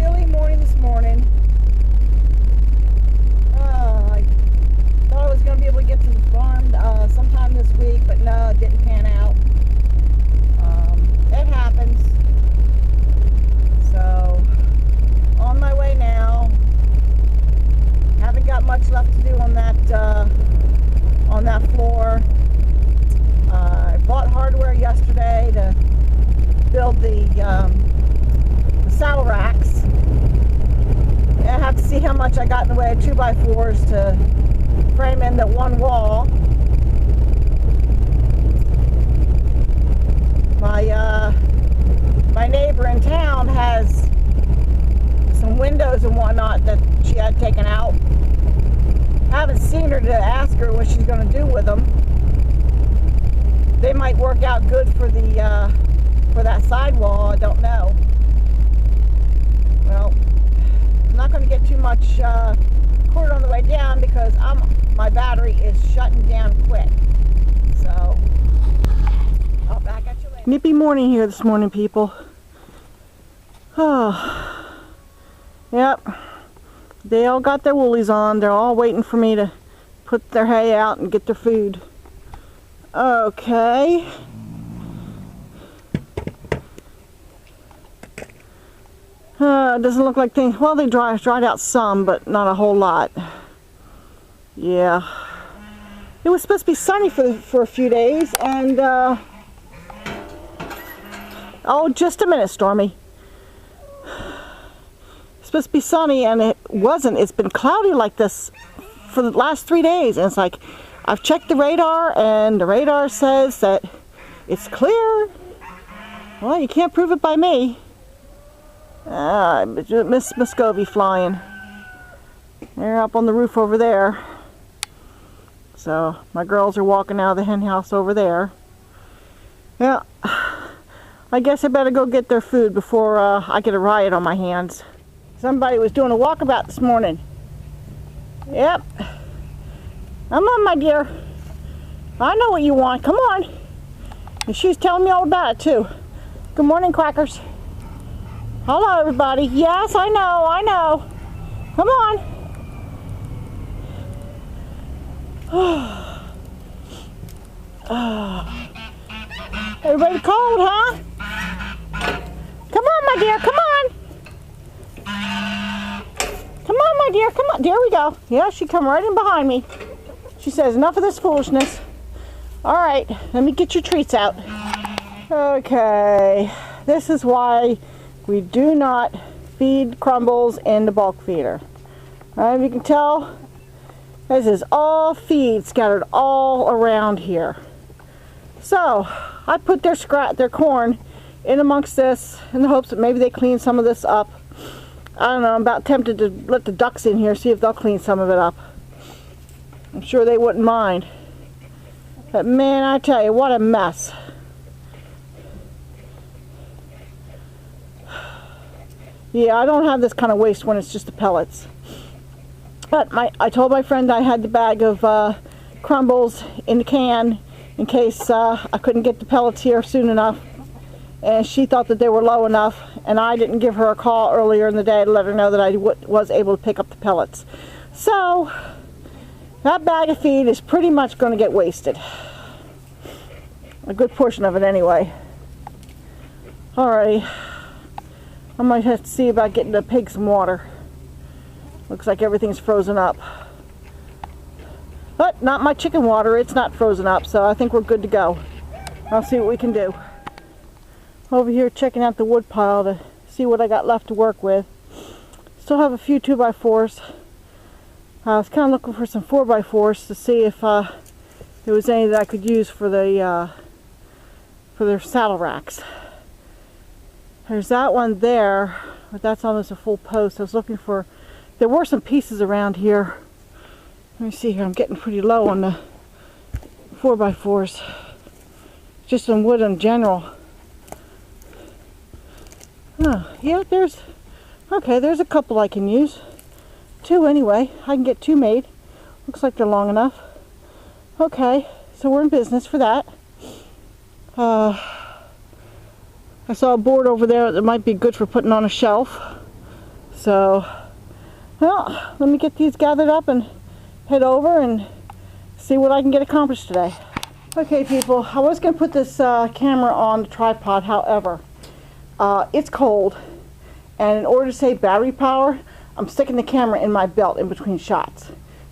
chilly morning this morning. I thought I was going to be able to get to the farm sometime this week, but no, it didn't pan out. It happens. So, on my way now. Haven't got much left to do on that floor. I bought hardware yesterday to build the saddle racks. And I have to see how much I got in the way of 2x4s to frame in the one wall. My neighbor in town has some windows and whatnot that she had taken out. I haven't seen her to ask her what she's going to do with them. They might work out good for the for that sidewall. I don't know. Well, I'm not going to get too much cord on the way down because my battery is shutting down quick. So, I'll back at you later. Nippy morning here this morning, people. Oh, yep. They all got their woolies on. They're all waiting for me to put their hay out and get their food. Okay. It doesn't look like things, well, they dried out some, but not a whole lot. Yeah. It was supposed to be sunny for a few days, and, oh, just a minute, Stormy. It's supposed to be sunny, and it wasn't. It's been cloudy like this for the last 3 days, and it's like, I've checked the radar, and the radar says that it's clear. Well, you can't prove it by me. Miss Muscovy flying. They're up on the roof over there. So, my girls are walking out of the hen house over there. Yeah, I guess I better go get their food before I get a riot on my hands. Somebody was doing a walkabout this morning. Yep. Come on, my dear. I know what you want. Come on. And she was telling me all about it, too. Good morning, Quackers. Hello, everybody. Yes, I know. Come on. Everybody cold, huh? Come on, my dear. Come on. Come on, my dear. Come on. There we go. Yeah, she come right in behind me. She says, enough of this foolishness. All right, let me get your treats out. Okay, this is why we do not feed Crumbles in the bulk feeder. You can tell, this is all feed scattered all around here. So, I put their corn in amongst this in the hopes that maybe they clean some of this up. I don't know, I'm about tempted to let the ducks in here, see if they'll clean some of it up. I'm sure they wouldn't mind. But man, I tell you, what a mess. Yeah, I don't have this kind of waste when it's just the pellets. But I told my friend I had the bag of Crumbles in the can in case I couldn't get the pellets here soon enough. And she thought that they were low enough, and I didn't give her a call earlier in the day to let her know that I was able to pick up the pellets. So, that bag of feed is pretty much going to get wasted. A good portion of it anyway. Alrighty. I might have to see about getting the pig some water. Looks like everything's frozen up. But not my chicken water, it's not frozen up, so I think we're good to go. I'll see what we can do. Over here checking out the wood pile to see what I got left to work with. Still have a few 2x4s. I was kind of looking for some 4x4s to see if there was any that I could use for their saddle racks. There's that one there, but that's almost a full post. I was looking for, there were some pieces around here. Let me see here, I'm getting pretty low on the 4x4s. Just on wood in general. Yeah, there's a couple I can use. 2 anyway. I can get 2 made. Looks like they're long enough. Okay, so we're in business for that. I saw a board over there that might be good for putting on a shelf. So, well, let me get these gathered up and head over and see what I can get accomplished today. Okay people, I was going to put this camera on the tripod, however, it's cold, and in order to save battery power, I'm sticking the camera in my belt in between shots,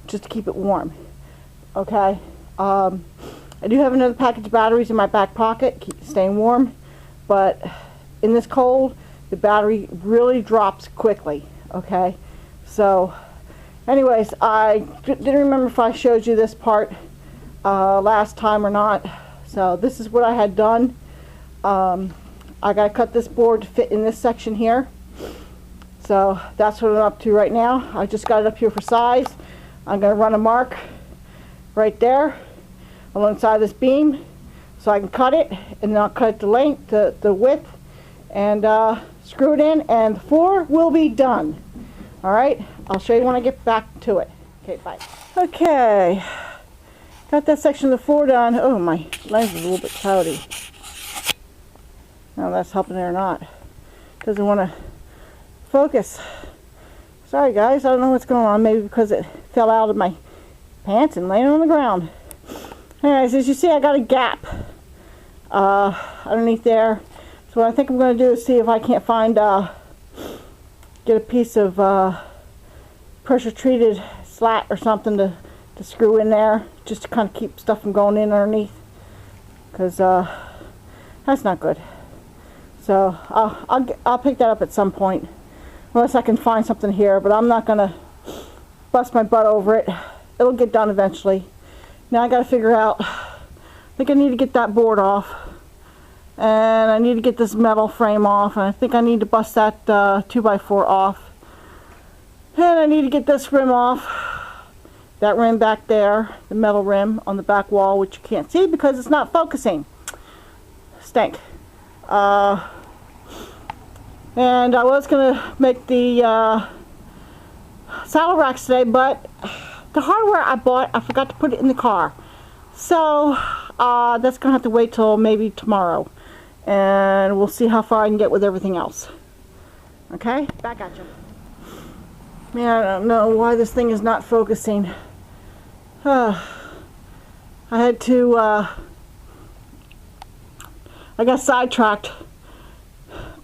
just to keep it warm. Okay, I do have another package of batteries in my back pocket, keep it staying warm, but in this cold, the battery really drops quickly. Okay, so anyways, I didn't remember if I showed you this part last time or not. So this is what I had done. I gotta cut this board to fit in this section here. So that's what I'm up to right now. I just got it up here for size. I'm gonna run a mark right there alongside this beam so I can cut it, and then I'll cut the length, the width, and screw it in, and the floor will be done. Alright, I'll show you when I get back to it. Okay, bye. Okay, got that section of the floor done. Oh, my lens is a little bit cloudy. No, that's helping it or not. Doesn't want to focus. Sorry guys, I don't know what's going on. Maybe because it fell out of my pants and landed on the ground. Anyways, as you see, I got a gap underneath there. So what I think I'm going to do is see if I can't find, get a piece of pressure treated slat or something to screw in there, just to kind of keep stuff from going in underneath, because that's not good. So I'll pick that up at some point, unless I can find something here, but I'm not going to bust my butt over it. It'll get done eventually. Now I got to figure out, I think I need to get that board off, and I need to get this metal frame off, and I think I need to bust that 2x4 off, and I need to get this rim off, that rim back there, the metal rim on the back wall, which you can't see because it's not focusing. Stink. And I was going to make the saddle racks today, but the hardware I bought, I forgot to put it in the car. So that's going to have to wait till maybe tomorrow. And we'll see how far I can get with everything else. Okay? Back at you. Man, I don't know why this thing is not focusing. I had to, I got sidetracked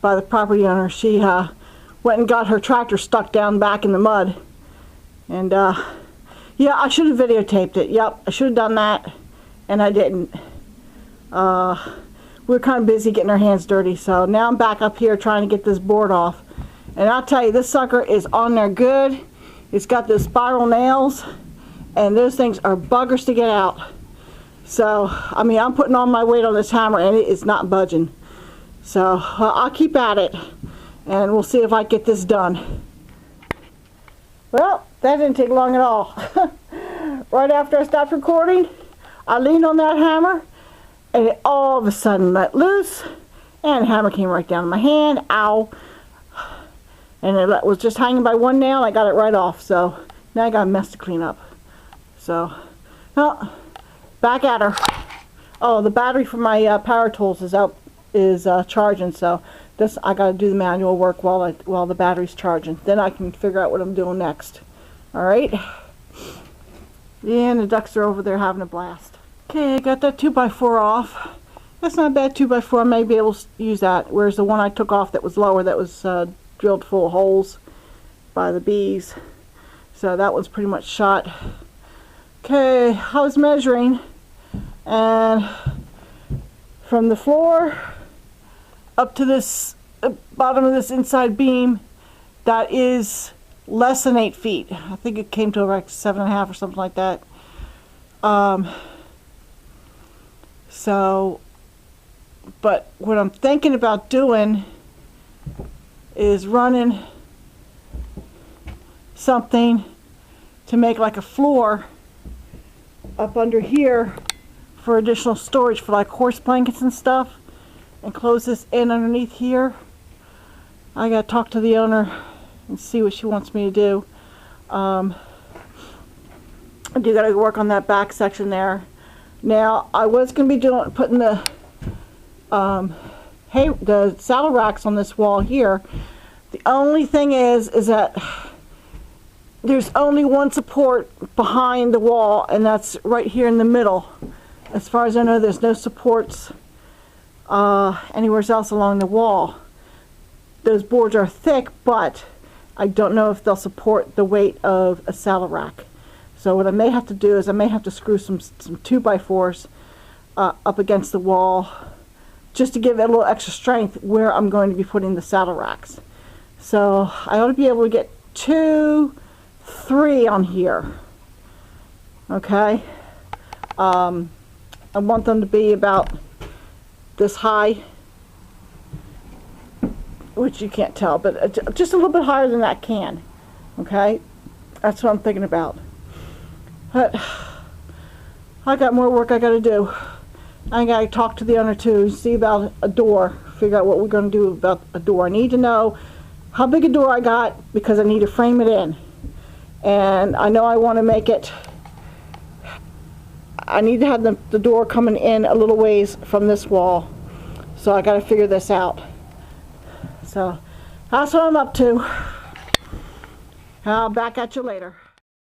by the property owner. She went and got her tractor stuck down back in the mud. And yeah, I should have videotaped it. Yep, I should have done that, and I didn't. We were kind of busy getting our hands dirty, so now I'm back up here trying to get this board off. And I'll tell you, this sucker is on there good. It's got those spiral nails, and those things are buggers to get out. So, I mean, I'm putting all my weight on this hammer, and it is not budging. So, I'll keep at it, and we'll see if I get this done. Well, that didn't take long at all. Right after I stopped recording, I leaned on that hammer, and it all of a sudden let loose, and the hammer came right down in my hand. Ow. And it was just hanging by one nail. I got it right off, so now I got a mess to clean up. So, well, back at her. Oh, the battery for my power tools is charging, so this I got to do the manual work while the battery's charging. Then I can figure out what I'm doing next. All right. And the ducks are over there having a blast. Okay, I got that 2x4 off. That's not a bad 2x4. I may be able to use that. Whereas the one I took off that was lower, that was drilled full of holes by the bees. So that one's pretty much shot. Okay, I was measuring, and from the floor up to this bottom of this inside beam, that is less than 8 feet. I think it came to like 7.5 or something like that. So, but what I'm thinking about doing is running something to make like a floor up under here for additional storage for like horse blankets and stuff, and close this in underneath here. I gotta talk to the owner and see what she wants me to do. I do gotta work on that back section there. Now I was gonna be putting the saddle racks on this wall here, The only thing is that there's only one support behind the wall, and that's right here in the middle. As far as I know, there's no supports anywhere else along the wall. Those boards are thick, but I don't know if they'll support the weight of a saddle rack. So what I may have to do is I may have to screw some 2x4s up against the wall just to give it a little extra strength where I'm going to be putting the saddle racks. So I ought to be able to get 2, 3 on here. Okay. I want them to be about this high, which you can't tell, but just a little bit higher than that can. Okay, that's what I'm thinking about. But I got more work I got to do. I got to talk to the owner too, see about a door, figure out what we're going to do about a door. I need to know how big a door I got because I need to frame it in. And I know I want to make it, I need to have the door coming in a little ways from this wall. So I got to figure this out. So that's what I'm up to. I'll back at you later.